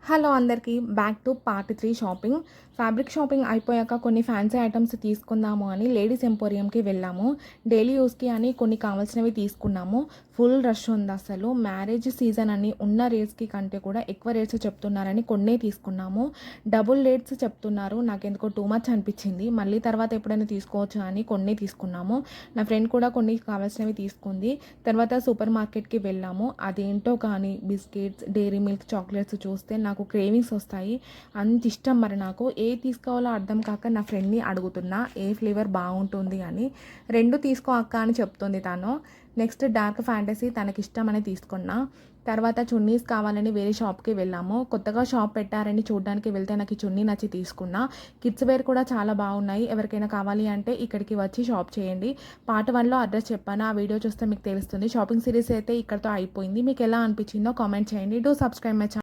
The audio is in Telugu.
హలో అందరికీ back to part 3 shopping. Fabric shopping అయిపోయాక కొన్ని ఫ్యాన్సీ ఐటమ్స్ తీసుకుందాము అని లేడీస్ ఎంపోరియంకి వెళ్ళాము. డైలీ యూస్కి అని కొన్ని కావాల్సినవి తీసుకున్నాము. ఫుల్ రష్ ఉంది అసలు. మ్యారేజ్ సీజన్ అని ఉన్న రేట్స్కి కంటే కూడా ఎక్కువ రేట్స్ చెప్తున్నారని కొన్నే తీసుకున్నాము. డబుల్ రేట్స్ చెప్తున్నారు. నాకెందుకో టూ మచ్ అనిపించింది. మళ్ళీ తర్వాత ఎప్పుడైనా తీసుకోవచ్చు అని కొన్నే తీసుకున్నాము. నా ఫ్రెండ్ కూడా కొన్ని కావాల్సినవి తీసుకుంది. తర్వాత సూపర్ మార్కెట్కి వెళ్ళాము. అదేంటో కానీ బిస్కెట్స్, డైరీ మిల్క్, చాక్లెట్స్ చూస్తే నాకు క్రేవింగ్స్ వస్తాయి. అంత ఇష్టం. మరి నాకు తీసుకోవాలో అర్థం కాక నా ఫ్రెండ్ని అడుగుతున్నా ఏ ఫ్లేవర్ బాగుంటుంది అని. రెండు తీసుకో అక్క అని చెప్తుంది తను. నెక్స్ట్ డార్క్ ఫ్యాంటసీ తనకి ఇష్టమని తీసుకున్నా. తర్వాత చున్నీస్ కావాలని వేరే షాప్కి వెళ్ళాము. కొత్తగా షాప్ పెట్టారని చూడడానికి వెళ్తే నాకు ఈ చున్నీ నచ్చి తీసుకున్నా. కిడ్స్ వేర్ కూడా చాలా బాగున్నాయి. ఎవరికైనా కావాలి అంటే ఇక్కడికి వచ్చి షాప్ చేయండి. పార్ట్ 1లో అడ్రస్ చెప్పాను. ఆ వీడియో చూస్తే మీకు తెలుస్తుంది. షాపింగ్ సిరీస్ అయితే ఇక్కడితో అయిపోయింది. మీకు ఎలా అనిపించిందో కామెంట్ చేయండి. Do subscribe my channel.